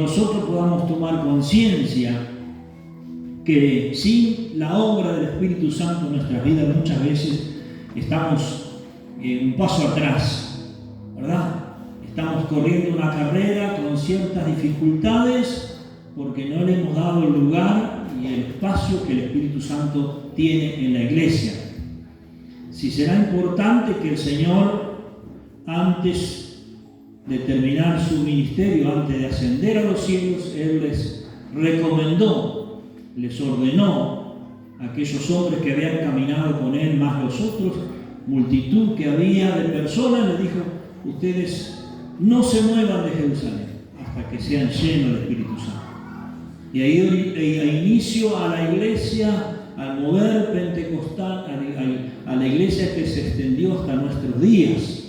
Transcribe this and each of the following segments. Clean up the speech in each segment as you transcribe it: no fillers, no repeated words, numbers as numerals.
nosotros podamos tomar conciencia que sin la obra del Espíritu Santo en nuestras vidas muchas veces estamos un paso atrás, ¿verdad? Estamos corriendo una carrera con ciertas dificultades porque no le hemos dado el lugar y el espacio que el Espíritu Santo tiene en la iglesia. Si será importante que el Señor, antes de terminar su ministerio, antes de ascender a los cielos, Él les recomendó, les ordenó a aquellos hombres que habían caminado con Él, más los otros, multitud que había de personas, les dijo: ustedes no se muevan de Jerusalén hasta que sean llenos del Espíritu Santo. Y ahí a inicio a la iglesia, al mover pentecostal, a la iglesia que se extendió hasta nuestros días.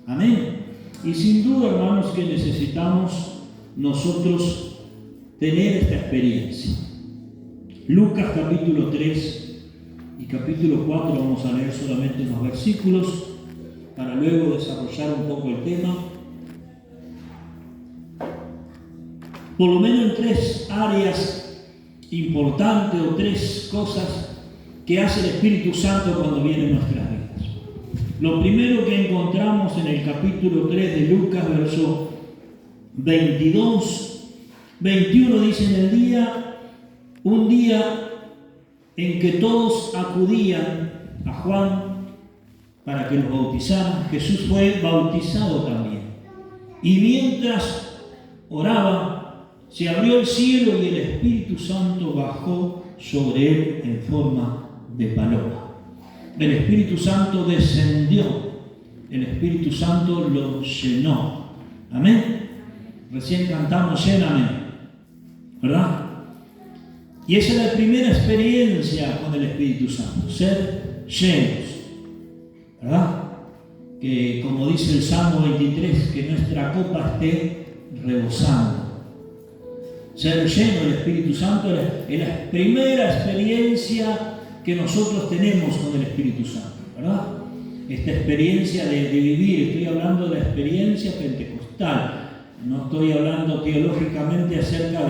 Amén. Y sin duda, hermanos, que necesitamos nosotros tener esta experiencia. Lucas capítulo 3 y capítulo 4, vamos a leer solamente unos versículos para luego desarrollar un poco el tema. Por lo menos en tres áreas importantes o tres cosas que hace el Espíritu Santo cuando viene en nuestras vidas. Lo primero que encontramos en el capítulo 3 de Lucas, verso 22, 21, dice: un día en que todos acudían a Juan para que los bautizaran, Jesús fue bautizado también. Y mientras oraba, se abrió el cielo y el Espíritu Santo bajó sobre él en forma de paloma. El Espíritu Santo descendió, el Espíritu Santo lo llenó. Amén. Recién cantamos lléname, ¿verdad? Y esa es la primera experiencia con el Espíritu Santo, ser llenos, ¿verdad? Que como dice el Salmo 23, que nuestra copa esté rebosando. Ser lleno del Espíritu Santo es la primera experiencia que nosotros tenemos con el Espíritu Santo, ¿verdad? Esta experiencia de vivir, estoy hablando de la experiencia pentecostal, no estoy hablando teológicamente acerca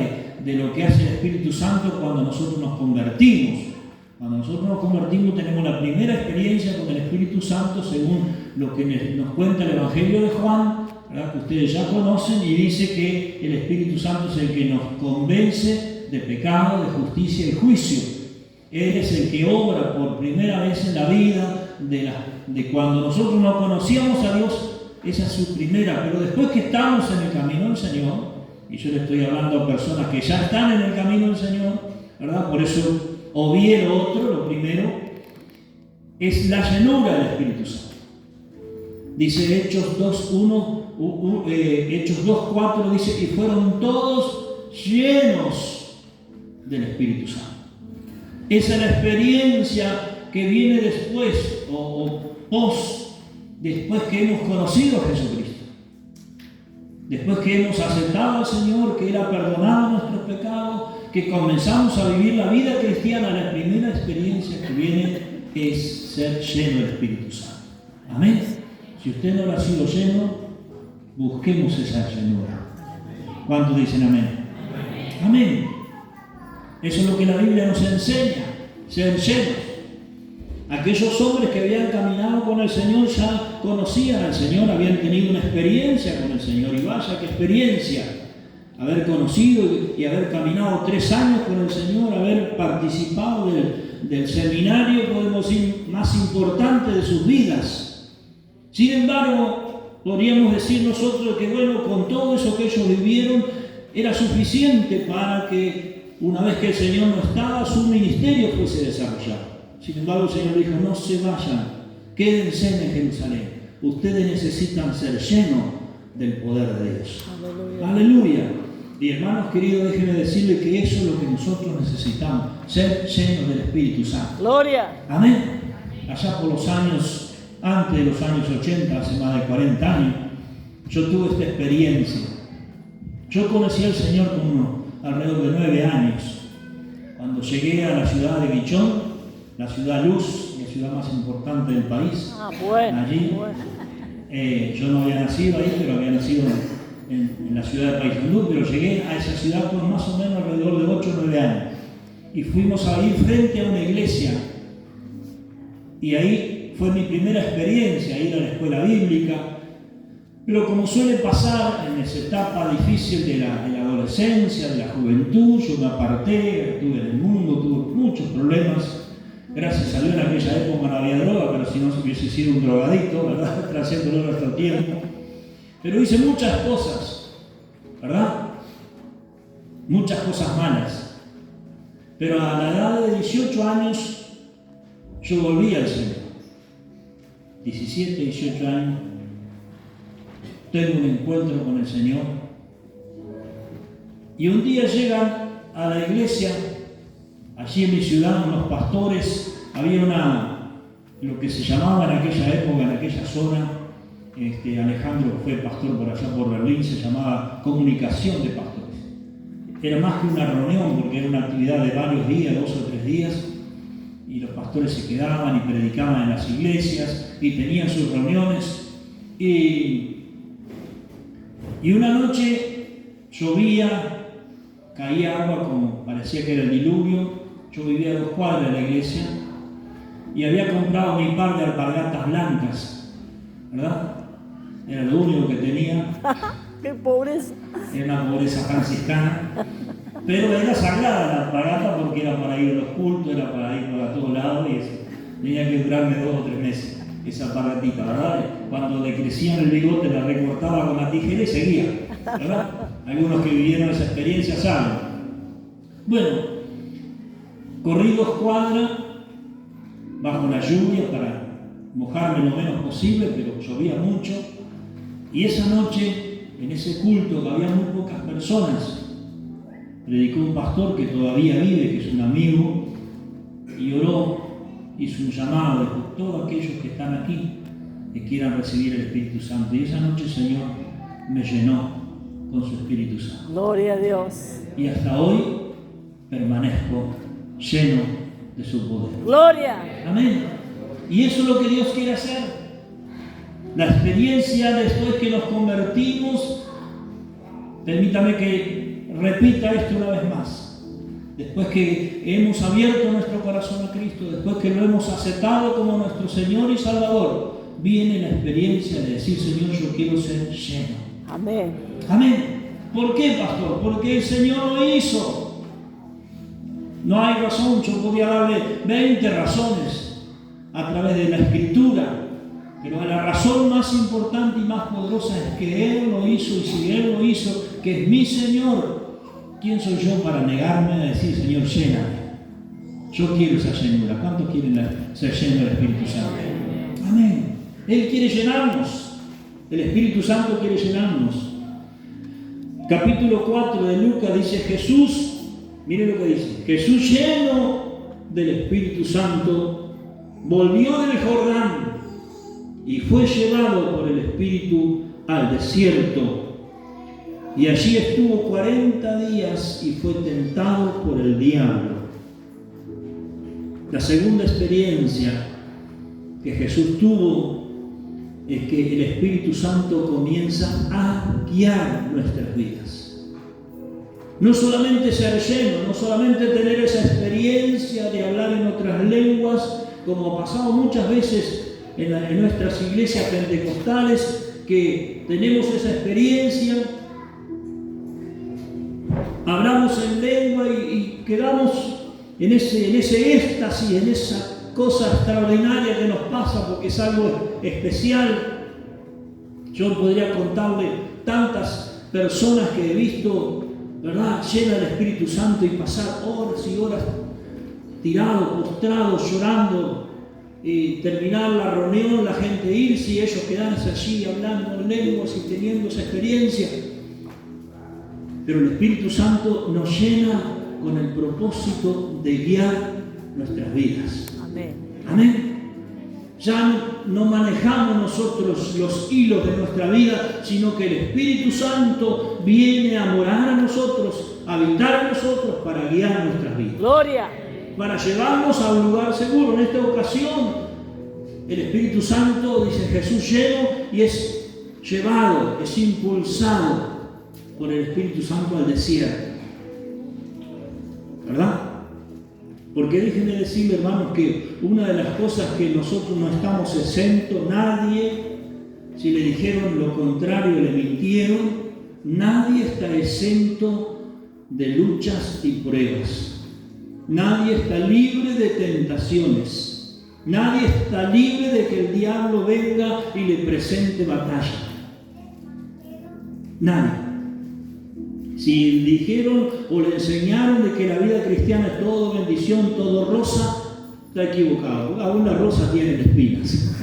de lo que hace el Espíritu Santo cuando nosotros nos convertimos. Cuando nosotros nos convertimos tenemos la primera experiencia con el Espíritu Santo según lo que nos cuenta el Evangelio de Juan, ¿verdad? Que ustedes ya conocen, y dice que el Espíritu Santo es el que nos convence de pecado, de justicia y juicio. Él es el que obra por primera vez en la vida de cuando nosotros no conocíamos a Dios. Esa es su primera, pero después que estamos en el camino del Señor, y yo le estoy hablando a personas que ya están en el camino del Señor, ¿verdad? Por eso obvié lo otro, lo primero, es la llenura del Espíritu Santo. Dice Hechos 2:1, Hechos 2:4, dice: y fueron todos llenos del Espíritu Santo. Esa es la experiencia que viene después, o post, después que hemos conocido a Jesucristo. Después que hemos aceptado al Señor, que Él ha perdonado nuestros pecados, que comenzamos a vivir la vida cristiana, la primera experiencia que viene es ser lleno del Espíritu Santo. Amén. Si usted no lo ha sido lleno, busquemos esa llenura. ¿Cuántos dicen amén? Amén. Eso es lo que la Biblia nos enseña, ser llenos. Aquellos hombres que habían caminado con el Señor ya conocían al Señor, habían tenido una experiencia con el Señor. Y vaya qué experiencia, haber conocido y haber caminado 3 años con el Señor, haber participado del seminario, podemos decir, más importante de sus vidas. Sin embargo, podríamos decir nosotros que bueno, con todo eso que ellos vivieron, era suficiente para que una vez que el Señor no estaba, su ministerio fuese desarrollado. Sin embargo, el Señor dijo: no se vayan, quédense en Jerusalén. Ustedes necesitan ser llenos del poder de Dios. Aleluya. Aleluya. Y hermanos queridos, déjenme decirles que eso es lo que nosotros necesitamos, ser llenos del Espíritu Santo. Gloria. Amén. Allá por los años, antes de los años 80, hace más de 40 años, yo tuve esta experiencia. Yo conocí al Señor con alrededor de 9 años. Cuando llegué a la ciudad de Guichón, la ciudad luz, la ciudad más importante del país, allí, yo no había nacido ahí, pero había nacido en la ciudad de Paysandú, pero llegué a esa ciudad con más o menos alrededor de 8 o 9 años. Y fuimos a ir frente a una iglesia. Y ahí fue mi primera experiencia, ir a la escuela bíblica. Pero como suele pasar en esa etapa difícil de la adolescencia, de la juventud, yo me aparté, estuve en el mundo, tuve muchos problemas. Gracias a Dios en aquella época no había droga, pero si no hubiese sido un drogadito, ¿verdad? Trayéndolo nuestro tiempo. Pero hice muchas cosas, ¿verdad? Muchas cosas malas. Pero a la edad de 18 años yo volví al Señor. 17, 18 años. Tengo un encuentro con el Señor. Y un día llegan a la iglesia, allí en mi ciudad, unos pastores. Había lo que se llamaba en aquella época, en aquella zona, Alejandro fue pastor por allá por Berlín, se llamaba comunicación de pastores. Era más que una reunión, porque era una actividad de varios días, 2 o 3 días, y los pastores se quedaban y predicaban en las iglesias y tenían sus reuniones. Y una noche llovía, caía agua como parecía que era el diluvio. Yo vivía a 2 cuadras de la iglesia y había comprado mi par de alpargatas blancas, ¿verdad? Era lo único que tenía. ¡Qué pobreza! Era una pobreza franciscana, pero era sagrada la alpargata porque era para ir a los cultos, era para ir para todos lados y eso. Tenía que durarme 2 o 3 meses esa alpargatita, ¿verdad? Cuando le crecían el bigote la recortaba con la tijera y seguía, ¿verdad? Algunos que vivieron esa experiencia saben. Bueno, corrí 2 cuadras bajo la lluvia para mojarme lo menos posible, pero llovía mucho. Y esa noche, en ese culto que había muy pocas personas, predicó un pastor que todavía vive, que es un amigo, y oró, hizo un llamado, dijo: todos aquellos que están aquí, que quieran recibir el Espíritu Santo. Y esa noche el Señor me llenó con su Espíritu Santo. Gloria a Dios. Y hasta hoy permanezco lleno de su poder. Gloria. Amén. Y eso es lo que Dios quiere hacer. La experiencia después que nos convertimos, permítame que repita esto una vez más. Después que hemos abierto nuestro corazón a Cristo, después que lo hemos aceptado como nuestro Señor y Salvador, viene la experiencia de decir: Señor, yo quiero ser lleno. Amén. Amén. ¿Por qué, pastor? Porque el Señor lo hizo. No hay razón, yo podía darle 20 razones a través de la Escritura, pero la razón más importante y más poderosa es que Él lo hizo, y si Él lo hizo, que es mi Señor, ¿quién soy yo para negarme a decir: Señor, lléname? Yo quiero esa llenura. ¿Cuántos quieren ser llenos del Espíritu Santo? Amén. Él quiere llenarnos. El Espíritu Santo quiere llenarnos. Capítulo 4 de Lucas dice: Jesús, mire lo que dice, Jesús, lleno del Espíritu Santo, volvió del Jordán y fue llevado por el Espíritu al desierto. Y allí estuvo 40 días y fue tentado por el diablo. La segunda experiencia que Jesús tuvo es que el Espíritu Santo comienza a guiar nuestras vidas. No solamente ser lleno, no solamente tener esa experiencia de hablar en otras lenguas, como ha pasado muchas veces en nuestras iglesias pentecostales, que tenemos esa experiencia, hablamos en lengua y quedamos en ese éxtasis, en esa cosa extraordinaria que nos pasa porque es algo especial. Yo podría contarle tantas personas que he visto, ¿verdad?, llenas del Espíritu Santo y pasar horas y horas tirados, postrados, llorando, y terminar la reunión, la gente irse y ellos quedarse allí hablando en lenguas y teniendo esa experiencia. Pero el Espíritu Santo nos llena con el propósito de guiar nuestras vidas. Amén. Amén. Ya no manejamos nosotros los hilos de nuestra vida, sino que el Espíritu Santo viene a morar a nosotros, a habitar a nosotros para guiar nuestras vidas. Gloria. Para llevarnos a un lugar seguro. En esta ocasión, el Espíritu Santo, dice Jesús, lleno y es llevado, es impulsado por el Espíritu Santo al desierto. ¿Verdad? Porque déjenme decirle, hermanos, que una de las cosas que nosotros no estamos exentos, nadie, si le dijeron lo contrario, le mintieron, nadie está exento de luchas y pruebas. Nadie está libre de tentaciones. Nadie está libre de que el diablo venga y le presente batalla. Nadie. Si dijeron o le enseñaron de que la vida cristiana es todo bendición, todo rosa, está equivocado. Aún las rosas tienen espinas.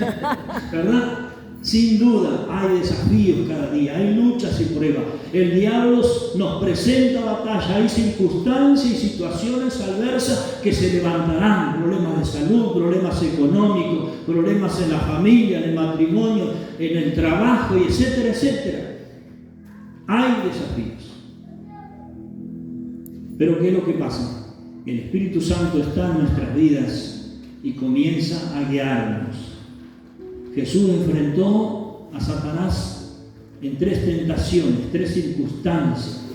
¿Verdad? Sin duda hay desafíos cada día, hay luchas y pruebas. El diablo nos presenta batalla, hay circunstancias y situaciones adversas que se levantarán. Problemas de salud, problemas económicos, problemas en la familia, en el matrimonio, en el trabajo, y etcétera, etcétera. Hay desafíos. Pero ¿qué es lo que pasa? El Espíritu Santo está en nuestras vidas y comienza a guiarnos. Jesús enfrentó a Satanás en 3 tentaciones, 3 circunstancias.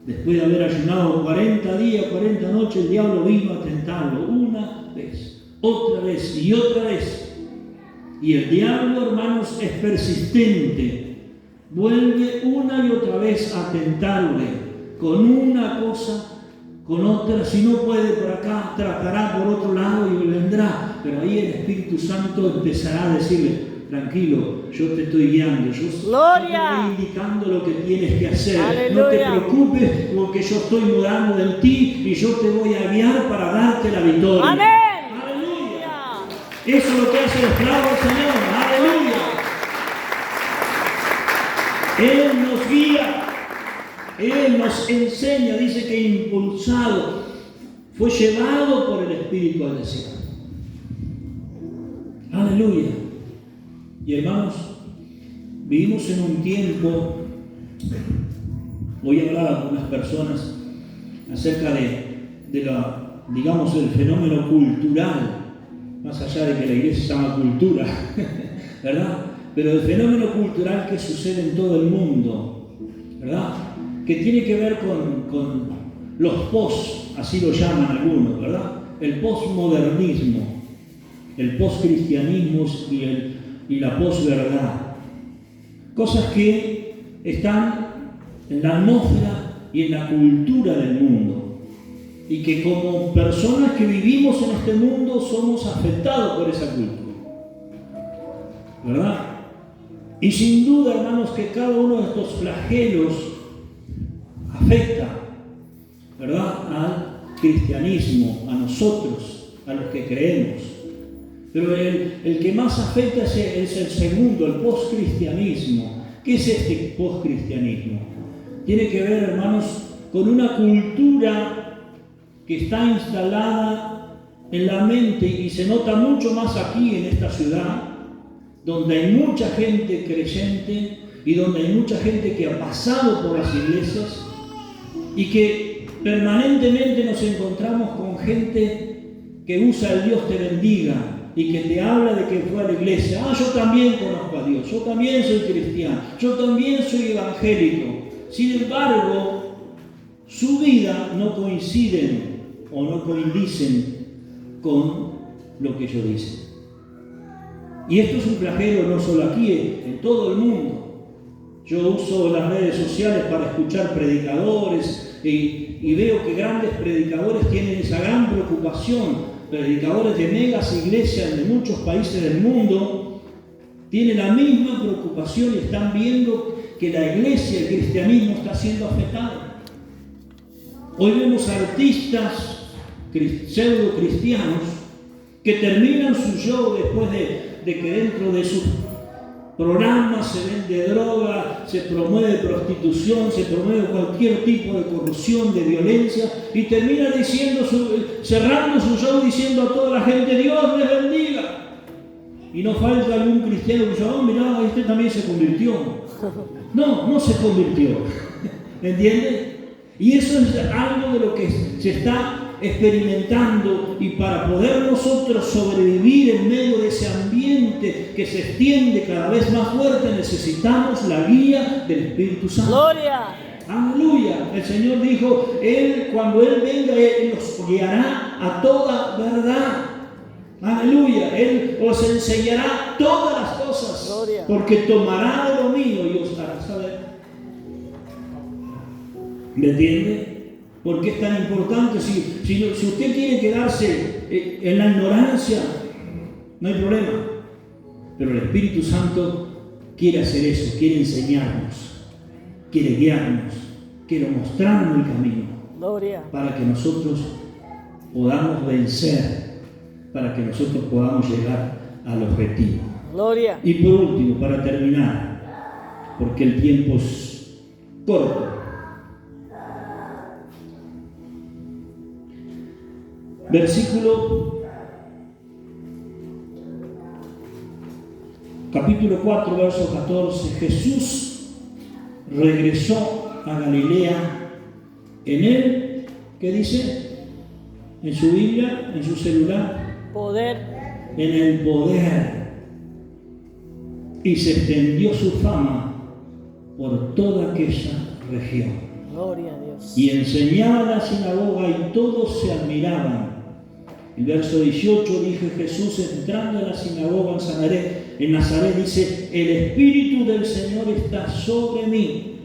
Después de haber ayunado 40 días, 40 noches, el diablo vino a tentarlo una vez, otra vez y otra vez. Y el diablo, hermanos, es persistente. Vuelve una y otra vez a tentarle. Con una cosa, con otra, si no puede por acá, tratará por otro lado y vendrá. Pero ahí el Espíritu Santo empezará a decirle, tranquilo, yo te estoy guiando, yo te estoy indicando lo que tienes que hacer. Aleluya. No te preocupes porque yo estoy mudando en ti y yo te voy a guiar para darte la victoria. Amén. Aleluya. Eso es lo que hace el esclavo del Señor. Aleluya. Él nos guía. Él nos enseña, dice que impulsado, fue llevado por el Espíritu al desierto. Aleluya. Y hermanos, vivimos en un tiempo, voy a hablar a algunas personas acerca de la, digamos, el fenómeno cultural, más allá de que la iglesia se llama cultura, ¿verdad? Pero el fenómeno cultural que sucede en todo el mundo, ¿verdad? Que tiene que ver con los post, así lo llaman algunos, ¿verdad? El postmodernismo, el postcristianismo y la posverdad. Cosas que están en la atmósfera y en la cultura del mundo. Y que como personas que vivimos en este mundo somos afectados por esa cultura. ¿Verdad? Y sin duda, hermanos, que cada uno de estos flagelos afecta, ¿verdad?, al cristianismo, a nosotros, a los que creemos. Pero el que más afecta es el segundo, el postcristianismo. ¿Qué es este postcristianismo? Tiene que ver, hermanos, con una cultura que está instalada en la mente y se nota mucho más aquí en esta ciudad, donde hay mucha gente creyente y donde hay mucha gente que ha pasado por las iglesias y que permanentemente nos encontramos con gente que usa el Dios te bendiga y que te habla de que fue a la iglesia. Yo también conozco a Dios, yo también soy cristiano, yo también soy evangélico. Sin embargo, su vida no coinciden o no coinciden con lo que ellos dicen. Y esto es un flagelo no solo aquí, en todo el mundo. Yo uso las redes sociales para escuchar predicadores y veo que grandes predicadores tienen esa gran preocupación. Predicadores de megas iglesias de muchos países del mundo tienen la misma preocupación y están viendo que la iglesia, el cristianismo está siendo afectado. Hoy vemos artistas pseudo cristianos que terminan su show después de que dentro de sus programas se vende droga, se promueve prostitución, se promueve cualquier tipo de corrupción, de violencia, y termina diciendo, cerrando su show diciendo a toda la gente, Dios les bendiga. Y no falta algún cristiano que diga, mirá, este también se convirtió. No se convirtió. ¿Entiendes? Y eso es algo de lo que se está experimentando, y para poder nosotros sobrevivir en medio de ese ambiente que se extiende cada vez más fuerte, necesitamos la guía del Espíritu Santo. Gloria. Aleluya. El Señor dijo, cuando Él venga, Él los guiará a toda verdad. Aleluya. Él os enseñará todas las cosas. Gloria. Porque tomará de lo mío y os hará saber. ¿Me entiende? ¿Por qué es tan importante? Si usted quiere quedarse en la ignorancia, no hay problema. Pero el Espíritu Santo quiere hacer eso, quiere enseñarnos, quiere guiarnos, quiere mostrarnos el camino. Gloria. Para que nosotros podamos vencer, para que nosotros podamos llegar al objetivo. Gloria. Y por último, para terminar, porque el tiempo es corto. Capítulo 4, verso 14. Jesús regresó a Galilea en él, ¿qué dice? En su Biblia, en su celular. Poder. En el poder. Y se extendió su fama por toda aquella región. Gloria a Dios. Y enseñaba en la sinagoga y todos se admiraban. El verso 18 dice Jesús entrando en la sinagoga en Nazaret, dice, el Espíritu del Señor está sobre mí,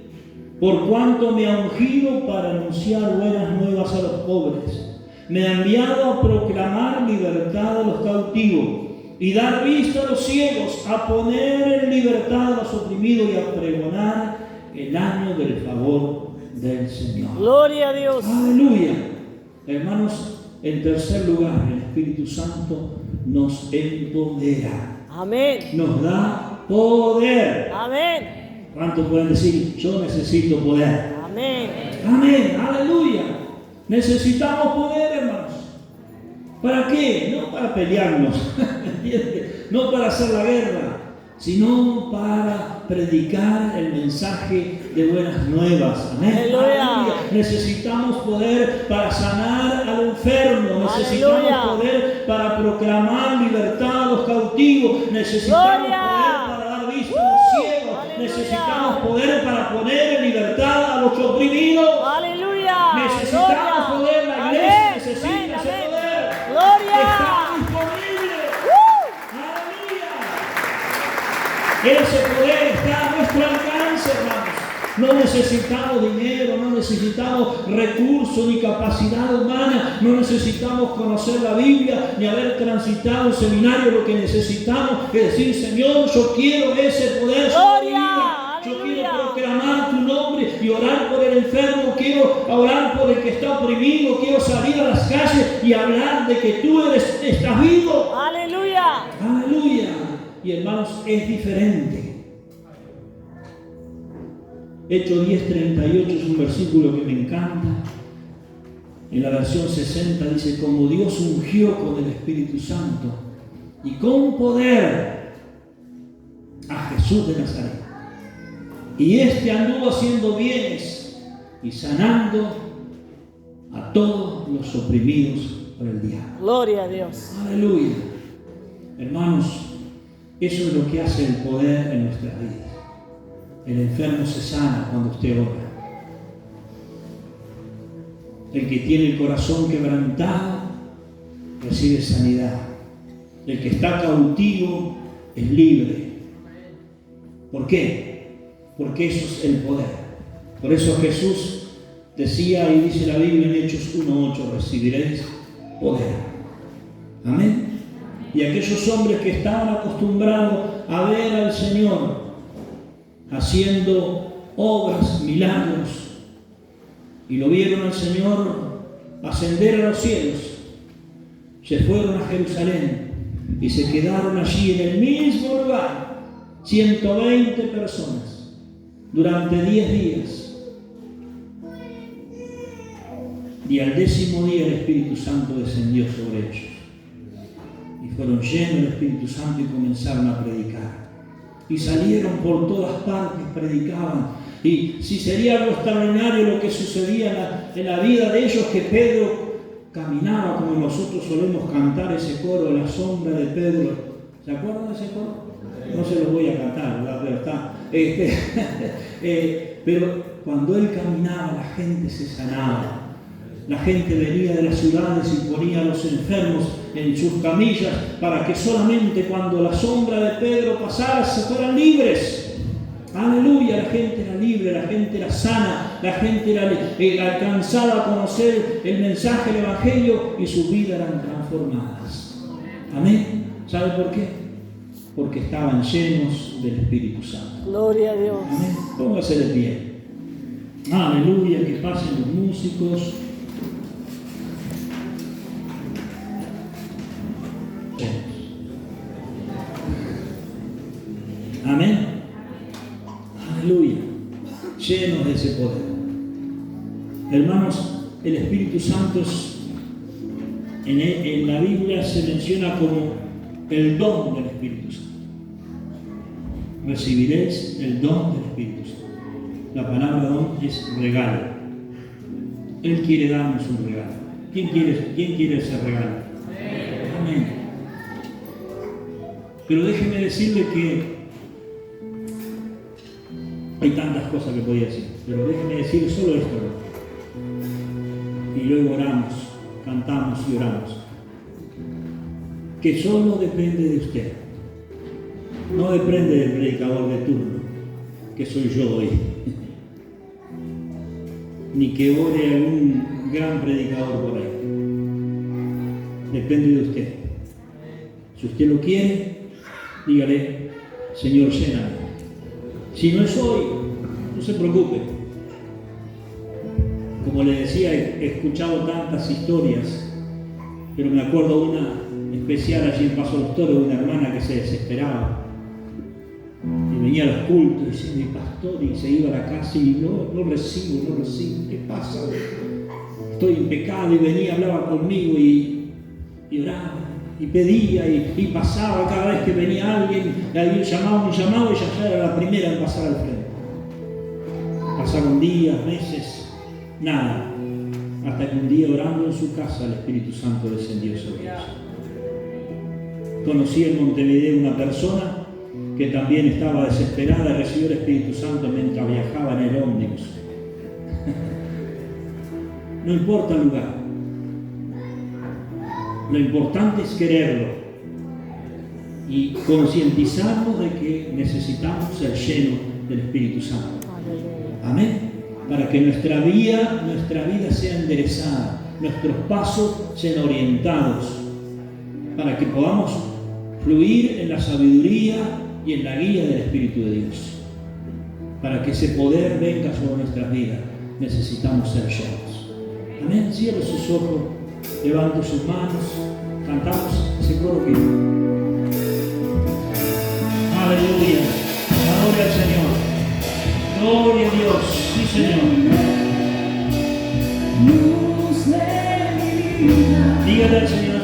por cuanto me ha ungido para anunciar buenas nuevas a los pobres. Me ha enviado a proclamar libertad a los cautivos y dar vista a los ciegos, a poner en libertad a los oprimidos y a pregonar el año del favor del Señor. Gloria a Dios. Aleluya. Hermanos, en tercer lugar, el Espíritu Santo nos empodera. Amén. Nos da poder. Amén. ¿Cuántos pueden decir, yo necesito poder? Amén. Amén. Aleluya. Necesitamos poder, hermanos. ¿Para qué? No para pelearnos, ¿entiendes? No para hacer la guerra, sino para predicar el mensaje de buenas nuevas. Amén. Aleluya. Necesitamos poder para sanar al enfermo. Necesitamos Aleluya. poder para proclamar libertad a los cautivos. Necesitamos Gloria. poder para dar vista a los ciegos. Aleluya. Necesitamos poder para poner en libertad a los oprimidos. Aleluya. Necesitamos Gloria. poder. La iglesia Amén. necesita Amén. ese Amén. poder. Gloria. Está disponible. Aleluya. Ese poder está a nuestro alcance, hermanos. No necesitamos dinero, no necesitamos recursos ni capacidad humana, no necesitamos conocer la Biblia ni haber transitado un seminario. Lo que necesitamos es decir, Señor, yo quiero ese poder sobre mi vida. Yo quiero proclamar tu nombre y orar por el enfermo, quiero orar por el que está oprimido, quiero salir a las calles y hablar de que tú estás vivo. Aleluya. Aleluya. Y hermanos, es diferente. Hechos 10:38 es un versículo que me encanta. En la versión 60 dice, como Dios ungió con el Espíritu Santo y con poder a Jesús de Nazaret. Y este anduvo haciendo bienes y sanando a todos los oprimidos por el diablo. Gloria a Dios. Aleluya. Hermanos, eso es lo que hace el poder en nuestras vidas. El enfermo se sana cuando usted ora. El que tiene el corazón quebrantado recibe sanidad. El que está cautivo es libre. ¿Por qué? Porque eso es el poder. Por eso Jesús decía, y dice la Biblia en Hechos 1:8, recibiréis poder. Amén. Y aquellos hombres que estaban acostumbrados a ver al Señor haciendo obras, milagros, y lo vieron al Señor ascender a los cielos, se fueron a Jerusalén y se quedaron allí en el mismo lugar, 120 personas, durante 10 días. Y al 10º día el Espíritu Santo descendió sobre ellos. Y fueron llenos del Espíritu Santo y comenzaron a predicar. Y salieron por todas partes, predicaban. Y si sería algo extraordinario lo que sucedía en la vida de ellos, que Pedro caminaba como nosotros solemos cantar ese coro, la sombra de Pedro. ¿Se acuerdan de ese coro? No se los voy a cantar, ¿verdad? Pero está. Pero cuando él caminaba, la gente se sanaba. La gente venía de las ciudades y ponía a los enfermos en sus camillas para que solamente cuando la sombra de Pedro pasara se fueran libres. Aleluya, la gente era libre, la gente era sana, la gente era alcanzada a conocer el mensaje del Evangelio y sus vidas eran transformadas. Amén. ¿Sabe por qué? Porque estaban llenos del Espíritu Santo. Gloria a Dios. Amén. Póngase de pie. Aleluya, que pasen los músicos. Amén. Aleluya. Llenos de ese poder. Hermanos, el Espíritu Santo en la Biblia se menciona como el don del Espíritu Santo. Recibiréis el don del Espíritu Santo. La palabra don es regalo. Él quiere darnos un regalo. ¿Quién quiere ese regalo? Amén. Pero déjeme decirle que hay tantas cosas que podía decir, pero déjeme decir solo esto. Y luego oramos, cantamos y oramos. Que solo depende de usted. No depende del predicador de turno, que soy yo hoy. Ni que ore algún gran predicador por ahí. Depende de usted. Si usted lo quiere, dígale, Señor, lléname. Si no es hoy, no se preocupe. Como le decía, he escuchado tantas historias, pero me acuerdo una especial allí en Paso de los Toros, de una hermana que se desesperaba. Y venía a los cultos y decía, mi pastor, y se iba a la casa y no recibo, ¿qué pasa? Estoy en pecado, y venía, hablaba conmigo y oraba. Y pedía y pasaba cada vez que venía alguien, un llamado y ella ya era la primera en pasar al frente. Pasaron días, meses, nada, hasta que un día orando en su casa el Espíritu Santo descendió sobre ella. Conocí en Montevideo una persona que también estaba desesperada y recibió el Espíritu Santo mientras viajaba en el ómnibus. No importa el lugar. Lo importante es quererlo y concientizarnos de que necesitamos ser llenos del Espíritu Santo. Amén. Para que nuestra vida sea enderezada, nuestros pasos sean orientados, para que podamos fluir en la sabiduría y en la guía del Espíritu de Dios. Para que ese poder venga sobre nuestras vidas, necesitamos ser llenos. Amén. Cierre sus ojos. Levante sus manos, cantamos ese coro que... Aleluya, gloria al Señor, gloria a Dios, sí Señor. Dígale al Señor.